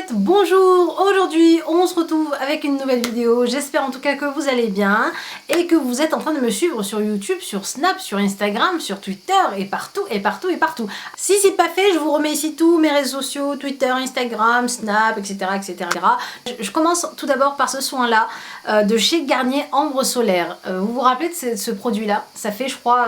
chouettes, bonjour. Aujourd'hui on se retrouve avec une nouvelle vidéo. J'espère en tout cas que vous allez bien et que vous êtes en train de me suivre sur YouTube, sur Snap, sur Instagram, sur Twitter et partout et partout et partout. Si c'est pas fait, je vous remets ici tous mes réseaux sociaux, Twitter, Instagram, Snap, etc. etc. Je commence tout d'abord par ce soin là de chez Garnier Ambre Solaire. Vous vous rappelez de ce produit là? Ça fait je crois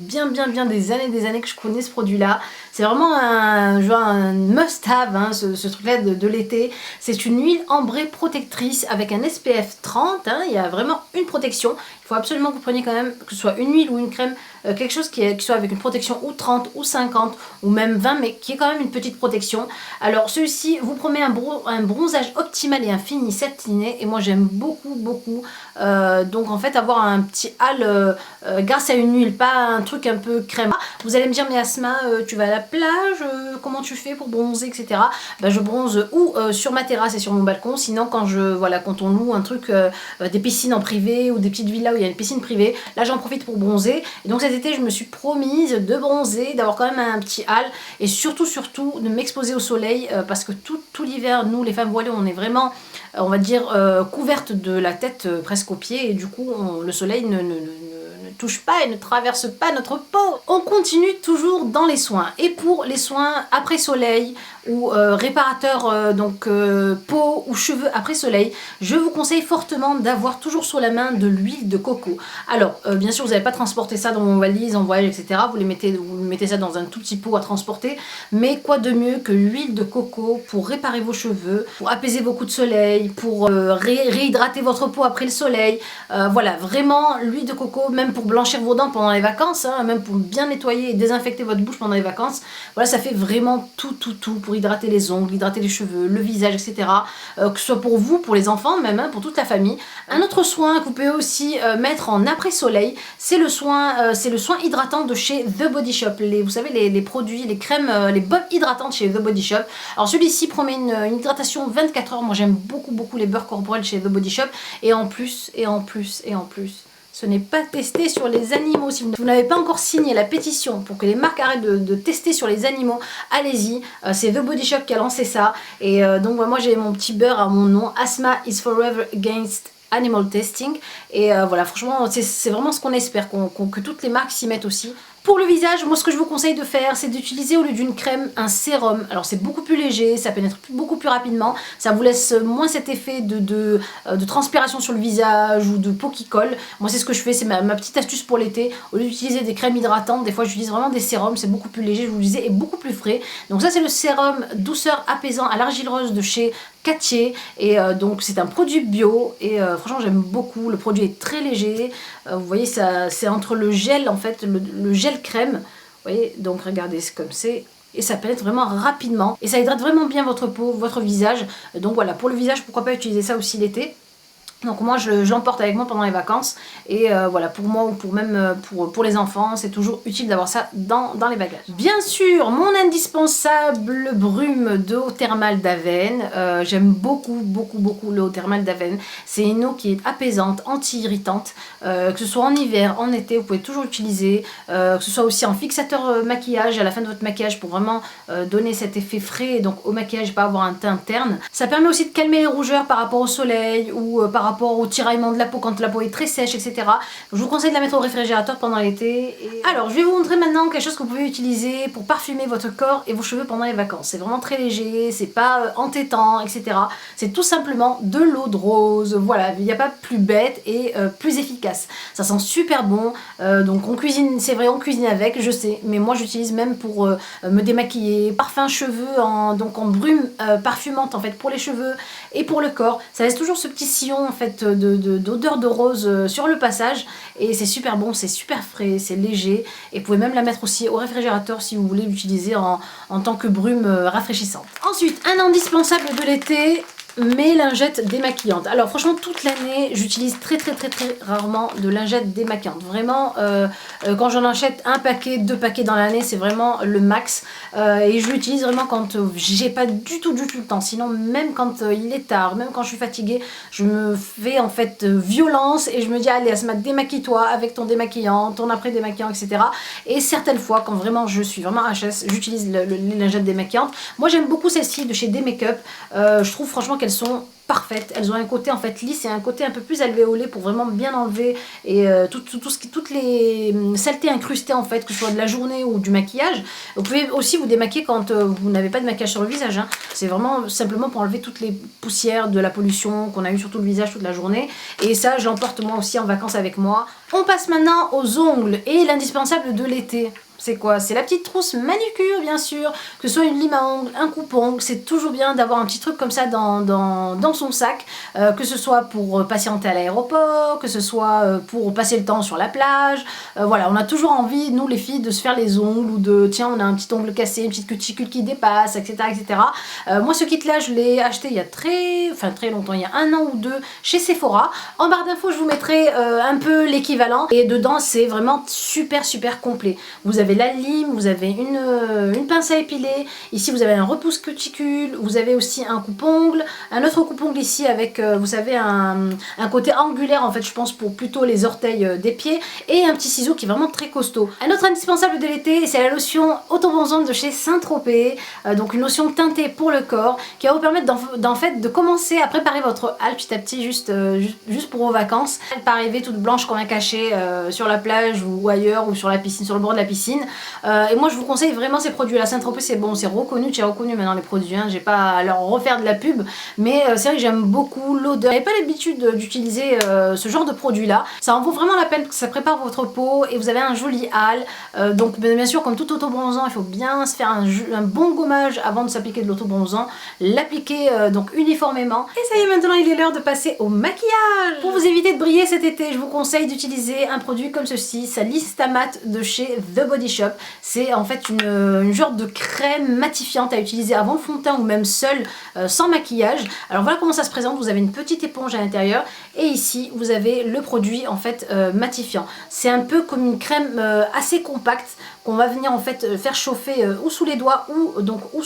bien des années que je connais ce produit là. C'est vraiment un must have hein, ce truc là de l'été. C'est une huile ambrée protectrice avec un SPF 30 hein, il y a vraiment une protection. Il faut absolument que vous preniez quand même, que ce soit une huile ou une crème, quelque chose qui soit avec une protection ou 30 ou 50 ou même 20, mais qui est quand même une petite protection. Alors celui-ci vous promet un bronzage optimal et un fini satiné, et moi j'aime beaucoup. Donc en fait avoir un petit hâle grâce à une huile, pas un truc un peu crème. Vous allez me dire, mais Asma, tu vas à la plage, comment tu fais pour bronzer, etc. Ben, je bronze ou sur ma terrasse et sur mon balcon, sinon quand on loue un truc, des piscines en privé ou des petites villas où il y a une piscine privée, là j'en profite pour bronzer. Et donc cet été je me suis promise de bronzer, d'avoir quand même un petit hâle, et surtout de m'exposer au soleil, parce que tout l'hiver, nous les femmes voilées, on est vraiment, on va dire, couvertes de la tête presque aux pieds, et du coup le soleil ne touche pas et ne traverse pas notre peau. On continue toujours dans les soins, et pour les soins après soleil ou réparateur peau ou cheveux après soleil, je vous conseille fortement d'avoir toujours sur la main de l'huile de coco. Alors bien sûr vous n'allez pas transporter ça dans vos valises en voyage, etc. Vous mettez ça dans un tout petit pot à transporter, mais quoi de mieux que l'huile de coco pour réparer vos cheveux, pour apaiser vos coups de soleil, pour réhydrater votre peau après le soleil. Voilà, vraiment l'huile de coco, même pour blanchir vos dents pendant les vacances, hein, même pour bien nettoyer et désinfecter votre bouche pendant les vacances. Voilà, ça fait vraiment tout pour hydrater les ongles, hydrater les cheveux, le visage, etc. Que ce soit pour vous, pour les enfants, même hein, pour toute la famille. Un autre soin que vous pouvez aussi mettre en après-soleil, c'est le soin hydratant de chez The Body Shop. Vous savez, les produits, les crèmes, les bombes hydratantes chez The Body Shop. Alors celui-ci promet une hydratation 24 heures. Moi j'aime beaucoup les beurres corporels chez The Body Shop. Et en plus, ce n'est pas testé sur les animaux. Si vous n'avez pas encore signé la pétition pour que les marques arrêtent de tester sur les animaux, allez-y. C'est The Body Shop qui a lancé ça. Et donc moi j'ai mon petit beurre à mon nom. Asma is forever against animal testing. Et voilà, franchement c'est vraiment ce qu'on espère, que toutes les marques s'y mettent aussi. Pour le visage, moi ce que je vous conseille de faire, c'est d'utiliser au lieu d'une crème un sérum. Alors c'est beaucoup plus léger, ça pénètre beaucoup plus rapidement, ça vous laisse moins cet effet de transpiration sur le visage ou de peau qui colle. Moi c'est ce que je fais, c'est ma petite astuce pour l'été. Au lieu d'utiliser des crèmes hydratantes, des fois j'utilise vraiment des sérums, c'est beaucoup plus léger, je vous le disais, et beaucoup plus frais. Donc ça c'est le sérum douceur apaisant à l'argile rose de chez Cattier, et donc c'est un produit bio, et franchement j'aime beaucoup. Le produit est très léger, vous voyez, c'est entre le gel en fait, le gel crème, vous voyez, donc regardez, c'est comme c'est, et ça pénètre vraiment rapidement et ça hydrate vraiment bien votre peau, votre visage. Donc voilà, pour le visage, pourquoi pas utiliser ça aussi l'été. Donc moi j'emporte avec moi pendant les vacances, et voilà, pour moi ou pour les enfants, c'est toujours utile d'avoir ça dans les bagages. Bien sûr, mon indispensable brume d'eau thermale d'Aven. J'aime beaucoup l'eau thermale d'Aven. C'est une eau qui est apaisante, anti-irritante, que ce soit en hiver, en été, vous pouvez toujours l'utiliser, que ce soit aussi en fixateur maquillage à la fin de votre maquillage pour vraiment donner cet effet frais, et donc au maquillage, pas avoir un teint terne. Ça permet aussi de calmer les rougeurs par rapport au soleil ou par rapport au tiraillement de la peau quand la peau est très sèche, etc. Je vous conseille de la mettre au réfrigérateur pendant l'été. Alors je vais vous montrer maintenant quelque chose que vous pouvez utiliser pour parfumer votre corps et vos cheveux pendant les vacances. C'est vraiment très léger, c'est pas entêtant, etc. C'est tout simplement de l'eau de rose. Voilà, il n'y a pas plus bête et plus efficace. Ça sent super bon, donc on cuisine, c'est vrai, on cuisine avec, je sais, mais moi j'utilise même pour me démaquiller. Parfum cheveux en brume parfumante en fait pour les cheveux et pour le corps. Ça laisse toujours ce petit sillon en fait d'odeur de rose sur le passage, et c'est super bon, c'est super frais, c'est léger, et vous pouvez même la mettre aussi au réfrigérateur si vous voulez l'utiliser en tant que brume rafraîchissante. Ensuite, un indispensable de l'été, mes lingettes démaquillantes. Alors franchement toute l'année j'utilise très rarement de lingettes démaquillantes. Vraiment quand j'en achète un paquet, 2 paquets dans l'année, c'est vraiment le max. Et je l'utilise vraiment quand j'ai pas du tout le temps. Sinon même quand il est tard, même quand je suis fatiguée, je me fais en fait violence et je me dis allez Asma, démaquille-toi avec ton démaquillant, ton après démaquillant, etc. Et certaines fois quand vraiment je suis vraiment HS, j'utilise les lingettes démaquillantes. Moi j'aime beaucoup celles-ci de chez D-Make-up. Je trouve franchement qu'elles sont parfaites, elles ont un côté en fait lisse et un côté un peu plus alvéolé pour vraiment bien enlever et toutes les saletés incrustées en fait, que ce soit de la journée ou du maquillage. Vous pouvez aussi vous démaquiller quand vous n'avez pas de maquillage sur le visage, hein. C'est vraiment simplement pour enlever toutes les poussières de la pollution qu'on a eu sur tout le visage toute la journée, et ça je l'emporte moi aussi en vacances avec moi. On passe maintenant aux ongles et l'indispensable de l'été. C'est quoi? C'est la petite trousse manucure bien sûr, que ce soit une lime à ongles, un coupe-ongles, c'est toujours bien d'avoir un petit truc comme ça dans son sac, que ce soit pour patienter à l'aéroport, que ce soit pour passer le temps sur la plage, voilà, on a toujours envie, nous les filles, de se faire les ongles, ou de, tiens on a un petit ongle cassé, une petite cuticule qui dépasse, etc. Moi ce kit là je l'ai acheté il y a très longtemps, il y a 1 an ou 2 chez Sephora. En barre d'infos je vous mettrai un peu l'équivalent, et dedans c'est vraiment super complet. Vous avez la lime, vous avez une pince à épiler, ici vous avez un repousse cuticule, vous avez aussi un coupe-ongle, un autre coupe-ongle ici avec, vous savez, un côté angulaire en fait, je pense pour plutôt les orteils des pieds, et un petit ciseau qui est vraiment très costaud. Un autre indispensable de l'été, c'est la lotion autobronzante de chez Saint-Tropez, donc une lotion teintée pour le corps, qui va vous permettre de commencer à préparer votre halle petit à petit, juste pour vos vacances. Elle peut arriver toute blanche comme un cachet sur la plage ou ailleurs, ou sur la piscine, sur le bord de la piscine. Et moi je vous conseille vraiment ces produits là. Saint-Tropez c'est bon, c'est reconnu, tu as reconnu maintenant les produits, hein. J'ai pas à leur refaire de la pub, mais c'est vrai que j'aime beaucoup l'odeur. J'avais pas l'habitude d'utiliser ce genre de produit là, ça en vaut vraiment la peine parce que ça prépare votre peau et vous avez un joli hâle. Donc bien sûr comme tout autobronzant il faut bien se faire un bon gommage avant de s'appliquer de l'autobronzant, l'appliquer donc uniformément. Et ça y est, maintenant il est l'heure de passer au maquillage. Pour vous éviter de briller cet été, je vous conseille d'utiliser un produit comme ceci, sa Listamat de chez The Body Shop. C'est en fait une genre de crème matifiante à utiliser avant le fond de teint ou même seul, sans maquillage. Alors voilà comment ça se présente. Vous avez une petite éponge à l'intérieur et ici vous avez le produit en fait matifiant. C'est un peu comme une crème assez compacte qu'on va venir en fait faire chauffer ou sous les doigts ou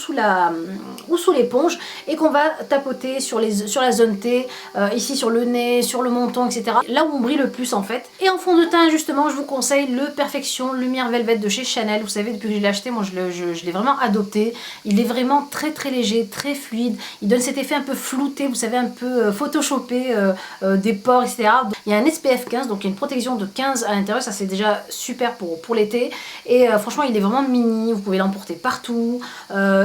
sous l'éponge, et qu'on va tapoter sur la zone T, ici sur le nez, sur le menton, etc. Là où on brille le plus en fait. Et en fond de teint justement je vous conseille le Perfection Lumière Velvet de chez Chanel. Vous savez, depuis que je l'ai acheté, moi je l'ai vraiment adopté. Il est vraiment très léger, très fluide. Il donne cet effet un peu flouté, vous savez, un peu photoshopé des pores, etc. Il y a un SPF 15, donc il y a une protection de 15 à l'intérieur. Ça c'est déjà super pour l'été. Et franchement il est vraiment mini, vous pouvez l'emporter partout.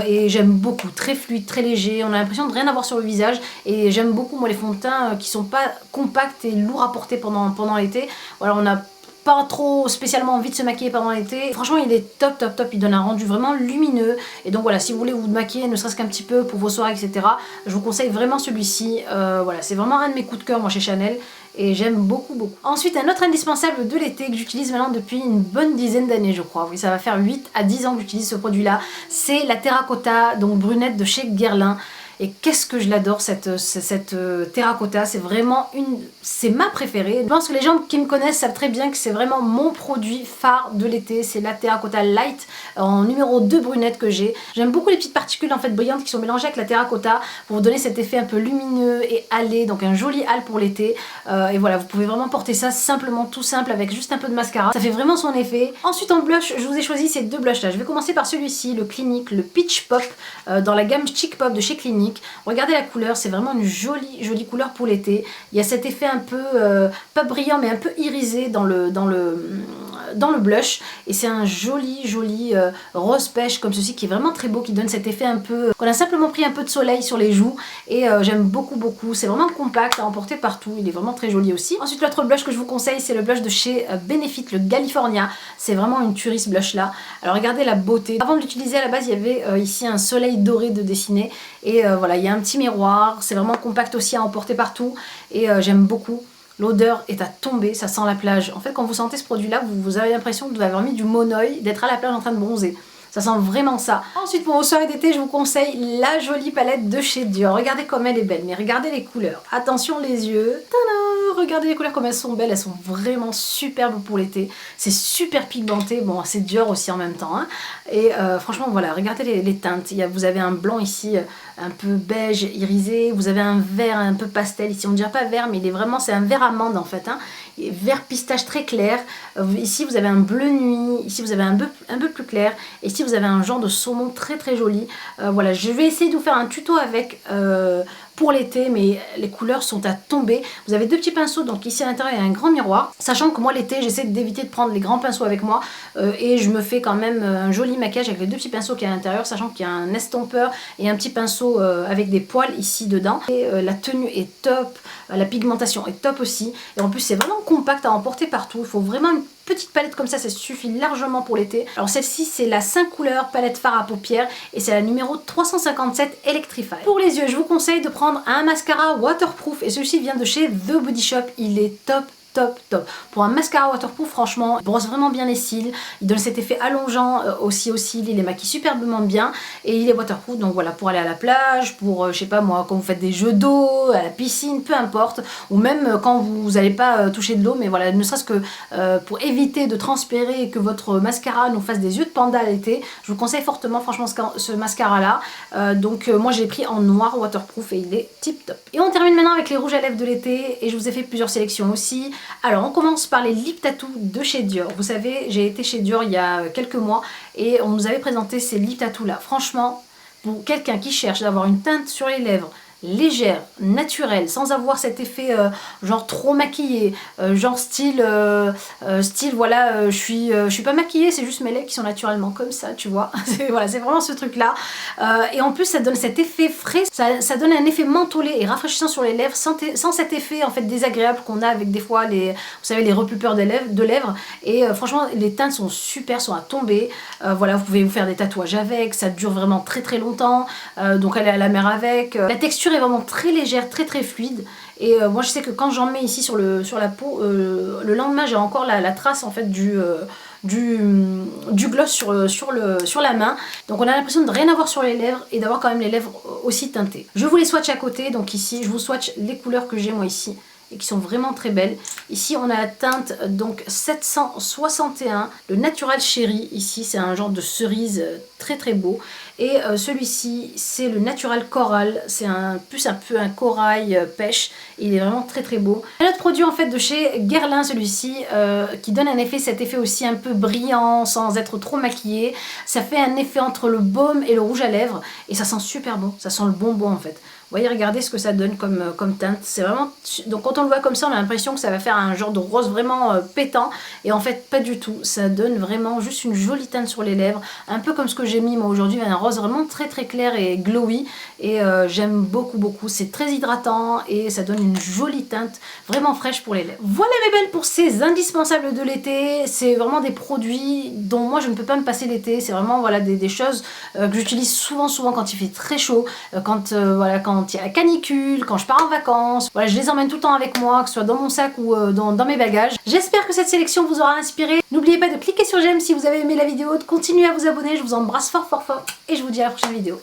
Et j'aime beaucoup, très fluide, très léger. On a l'impression de rien avoir sur le visage. Et j'aime beaucoup moi les fonds de teint qui sont pas compacts et lourds à porter pendant l'été. Voilà, on a pas trop spécialement envie de se maquiller pendant l'été. Franchement il est top, il donne un rendu vraiment lumineux. Et donc voilà, si vous voulez vous maquiller ne serait-ce qu'un petit peu pour vos soirées, etc., je vous conseille vraiment celui-ci. Voilà, c'est vraiment un de mes coups de cœur moi chez Chanel, et j'aime beaucoup. Ensuite, un autre indispensable de l'été que j'utilise maintenant depuis une bonne dizaine d'années je crois, oui ça va faire 8 à 10 ans que j'utilise ce produit là, c'est la Terracotta, donc brunette de chez Guerlain. Et qu'est-ce que je l'adore cette terracotta, c'est vraiment c'est ma préférée. Je pense que les gens qui me connaissent savent très bien que c'est vraiment mon produit phare de l'été, c'est la terracotta light en numéro 2 brunette que j'ai. J'aime beaucoup les petites particules en fait brillantes qui sont mélangées avec la terracotta pour vous donner cet effet un peu lumineux et hâlé, donc un joli hâle pour l'été. Et voilà, vous pouvez vraiment porter ça simplement, tout simple, avec juste un peu de mascara, ça fait vraiment son effet. Ensuite en blush, je vous ai choisi ces 2 blushs là. Je vais commencer par celui-ci, le Clinique, le Peach Pop, dans la gamme Chic Pop de chez Clinique. Regardez la couleur, c'est vraiment une jolie couleur pour l'été. Il y a cet effet un peu, pas brillant mais un peu irisé dans le blush, et c'est un joli rose pêche comme ceci qui est vraiment très beau, qui donne cet effet un peu qu'on a simplement pris un peu de soleil sur les joues, et j'aime beaucoup. C'est vraiment compact à emporter partout, il est vraiment très joli aussi. Ensuite l'autre blush que je vous conseille, c'est le blush de chez Benefit, le California. C'est vraiment une tuerie ce blush là. Alors regardez la beauté. Avant de l'utiliser à la base il y avait ici un soleil doré de dessiné, et voilà, il y a un petit miroir, c'est vraiment compact aussi à emporter partout, et j'aime beaucoup. L'odeur est à tomber, ça sent la plage. En fait quand vous sentez ce produit là, vous avez l'impression de vous avoir mis du monoeil, d'être à la plage en train de bronzer. ça sent vraiment ça. Ensuite pour vos soirées d'été, je vous conseille la jolie palette de chez Dior. Regardez comme elle est belle, mais regardez les couleurs. Attention les yeux, tada, regardez les couleurs comme elles sont belles, elles sont vraiment superbes pour l'été. C'est super pigmenté, bon c'est Dior aussi en même temps. Hein. Et franchement voilà, regardez les teintes. Vous avez un blanc ici un peu beige irisé, vous avez un vert un peu pastel ici, on ne dirait pas vert mais il est vraiment, c'est un vert amande en fait. Hein. Vert pistache très clair, ici vous avez un bleu nuit, ici vous avez un peu plus clair, et ici vous avez un genre de saumon très très joli. Voilà, je vais essayer de vous faire un tuto avec pour l'été, mais les couleurs sont à tomber. Vous avez deux petits pinceaux, donc ici à l'intérieur il y a un grand miroir, sachant que moi l'été j'essaie d'éviter de prendre les grands pinceaux avec moi, et je me fais quand même un joli maquillage avec les deux petits pinceaux qu'il y a à l'intérieur, sachant qu'il y a un estompeur et un petit pinceau avec des poils ici dedans. Et la tenue est top, la pigmentation est top aussi, et en plus c'est vraiment compact à emporter partout. Il faut vraiment une petite palette comme ça suffit largement pour l'été. Alors celle-ci c'est la 5 couleurs palette fard à paupières et c'est la numéro 357 Electrify. Pour les yeux, je vous conseille de prendre un mascara waterproof et celui-ci vient de chez The Body Shop, il est top. Top, top. Pour un mascara waterproof, franchement, il brosse vraiment bien les cils, il donne cet effet allongeant aussi aux cils, il les maquille superbement bien et il est waterproof, donc voilà, pour aller à la plage, pour, je sais pas moi, quand vous faites des jeux d'eau, à la piscine, peu importe, ou même quand vous n'allez pas toucher de l'eau, mais voilà, ne serait-ce que pour éviter de transpirer et que votre mascara nous fasse des yeux de panda à l'été, je vous conseille fortement, franchement, ce mascara-là. Moi, j'ai pris en noir waterproof et il est tip top. Et on termine maintenant avec les rouges à lèvres de l'été et je vous ai fait plusieurs sélections aussi. Alors on commence par les lip tattoo de chez Dior. Vous savez, j'ai été chez Dior il y a quelques mois et on nous avait présenté ces lip tattoo là. Franchement, pour quelqu'un qui cherche d'avoir une teinte sur les lèvres légère, naturelle, sans avoir cet effet genre trop maquillé, genre style voilà, je suis pas maquillée, c'est juste mes lèvres qui sont naturellement comme ça, tu vois. Voilà, c'est vraiment ce truc là. Et en plus ça donne cet effet frais, ça donne un effet mentholé et rafraîchissant sur les lèvres sans cet effet en fait désagréable qu'on a avec des fois les, vous savez, les repupeurs de lèvres. Et franchement les teintes sont super, sont à tomber. Voilà, vous pouvez vous faire des tatouages avec, ça dure vraiment très très longtemps, donc aller à la mer avec. La texture est vraiment très légère, très très fluide. Et moi je sais que quand j'en mets ici sur la peau, le lendemain j'ai encore la trace en fait du gloss sur la main. Donc on a l'impression de rien avoir sur les lèvres et d'avoir quand même les lèvres aussi teintées. Je vous les swatch à côté, donc ici je vous swatch les couleurs que j'ai moi ici et qui sont vraiment très belles. Ici on a la teinte donc 761, le Natural Cherry, ici c'est un genre de cerise très très beau. Et celui-ci c'est le Natural Coral, c'est plus un peu un corail pêche, et il est vraiment très très beau. Un autre produit en fait de chez Guerlain, celui-ci qui donne cet effet aussi un peu brillant sans être trop maquillé. Ça fait un effet entre le baume et le rouge à lèvres et ça sent super bon, ça sent le bonbon en fait. Vous voyez, regardez ce que ça donne comme teinte. C'est vraiment... Donc quand on le voit comme ça, on a l'impression que ça va faire un genre de rose vraiment pétant. Et en fait, pas du tout. Ça donne vraiment juste une jolie teinte sur les lèvres. Un peu comme ce que j'ai mis moi aujourd'hui. Un rose vraiment très très clair et glowy. Et j'aime beaucoup beaucoup. C'est très hydratant et ça donne une jolie teinte vraiment fraîche pour les lèvres. Voilà mes belles pour ces indispensables de l'été. C'est vraiment des produits dont moi je ne peux pas me passer l'été. C'est vraiment voilà, des choses que j'utilise souvent quand il fait très chaud. Quand il y a la canicule, quand je pars en vacances. Voilà, je les emmène tout le temps avec moi, que ce soit dans mon sac ou dans mes bagages. J'espère que cette sélection vous aura inspiré. N'oubliez pas de cliquer sur j'aime si vous avez aimé la vidéo, de continuer à vous abonner. Je vous embrasse fort fort fort et je vous dis à la prochaine vidéo.